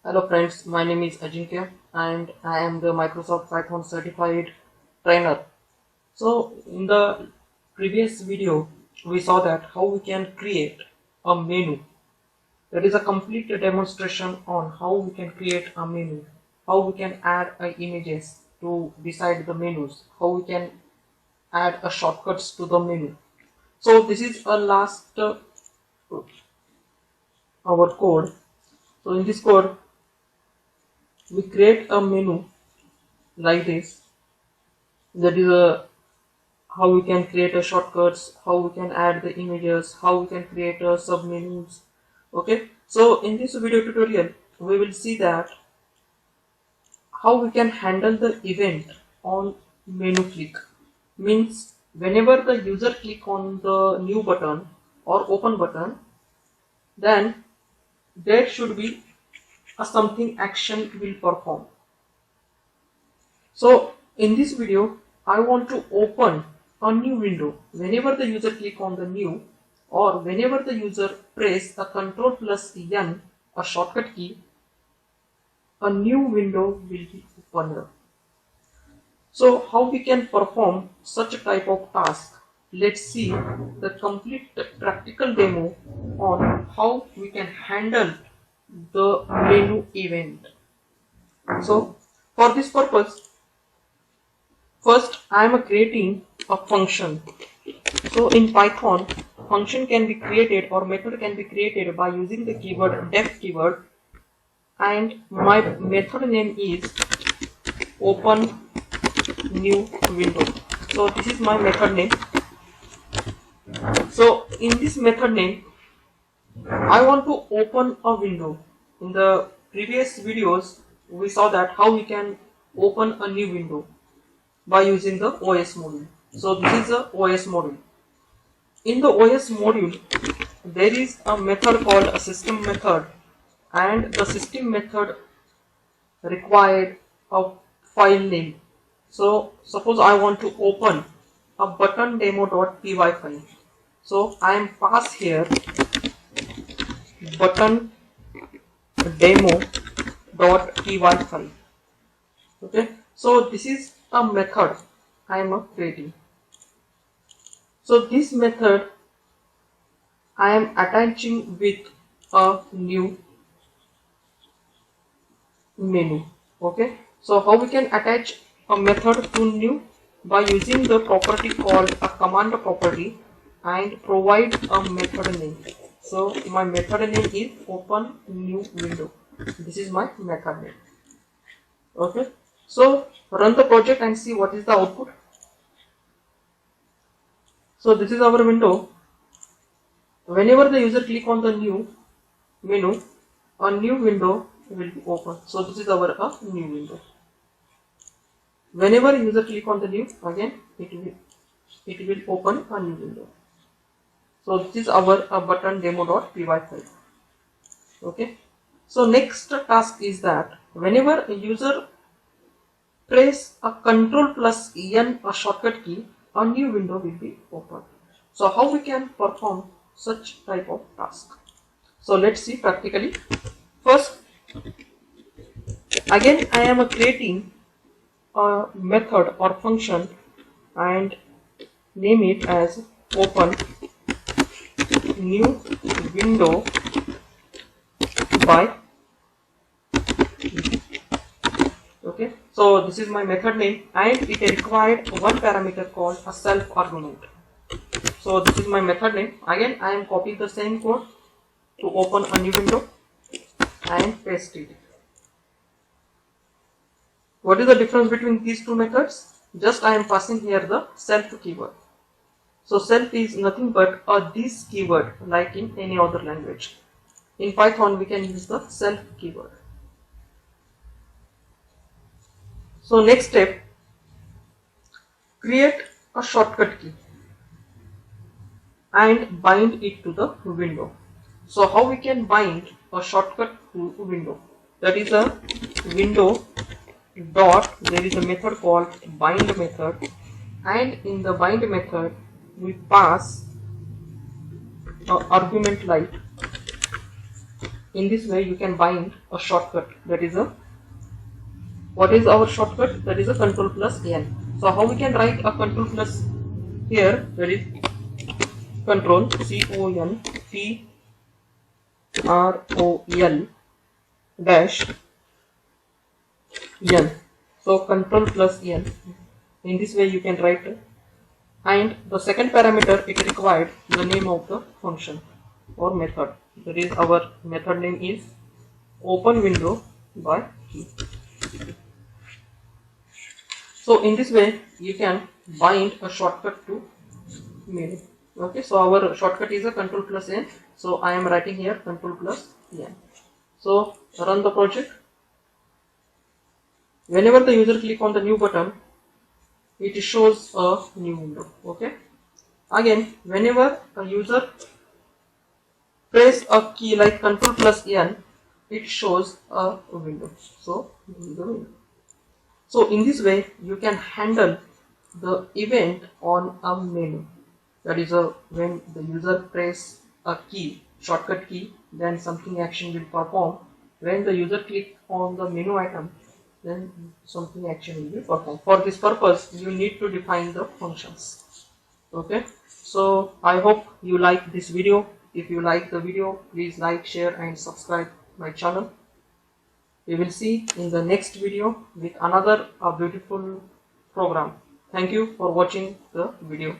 Hello friends, my name is Ajinkya and I am the Microsoft Python certified trainer. So in the previous video, we saw that how we can create a menu. That is a complete demonstration on how we can create a menu, how we can add images to beside the menus, how we can add shortcuts to the menu. So this is a last our code. So in this code, we create a menu like this. That is how we can create a shortcuts, how we can add the images, how we can create a submenus. Okay, so in this video tutorial we will see that how we can handle the event on menu click. Means whenever the user click on the new button or open button, then there should be a something action will perform. So in this video, I want to open a new window. Whenever the user click on the new or whenever the user press a Ctrl plus N, a shortcut key, a new window will be opened. So how we can perform such a type of task? Let's see the complete practical demo on how we can handle the menu event. So for this purpose, first, I am creating a function. So in Python, function can be created or method can be created by using the keyword def keyword, and my method name is open new window. So this is my method name. So in this method name, I want to open a window. In the previous videos, we saw that how we can open a new window by using the OS module. So this is the OS module. In the OS module, there is a method called a system method, and the system method required a file name. So suppose I want to open a button demo.py file. So I am pass here button demo.py file. Okay, so this is a method I am creating. So this method I am attaching with a new menu. Okay, so how we can attach a method to new? By using the property called a command property and provide a method name. So my method name is open new window. This is my method name. Okay, so run the project and see what is the output. So this is our window. Whenever the user click on the new menu, a new window will be open. So this is our new window. Whenever user click on the new, again it will open a new window. So this is our button demo.py file. Okay. So next task is that whenever a user press a Ctrl plus N, a shortcut key, a new window will be opened. So how we can perform such type of task? So let's see practically. First, again I am creating a method or function and name it as open new window by. Okay, so this is my method name and it required one parameter called a self argument. So this is my method name. Again I am copying the same code to open a new window and paste it. What is the difference between these two methods? Just I am passing here the self keyword. So self is nothing but this keyword, like in any other language. In Python we can use the self keyword. So next step, create a shortcut key and bind it to the window. So how we can bind a shortcut to a window? That is a window dot, there is a method called bind method, and in the bind method we pass an argument like in this way you can bind a shortcut. That is a, what is our shortcut? That is a control plus n. So how we can write a control plus here? That is control CON TROL dash n. So control plus n. In this way you can write it. And the second parameter, it required the name of the function or method. That is, our method name is open window by key. So in this way you can bind a shortcut to menu. Okay, so our shortcut is a control plus n. So I am writing here control plus n. So run the project. Whenever the user click on the new button, it shows a new window. Okay. Again, whenever a user press a key like control plus n, it shows a window. So this is the window. So in this way you can handle the event on a menu. That is, when the user press a key, shortcut key, then something action will perform. When the user click on the menu item, then something action will be performed. For this purpose you need to define the functions. Okay, so I hope you like this video. If you like the video, please like, share and subscribe my channel. We will see in the next video with another beautiful program. Thank you for watching the video.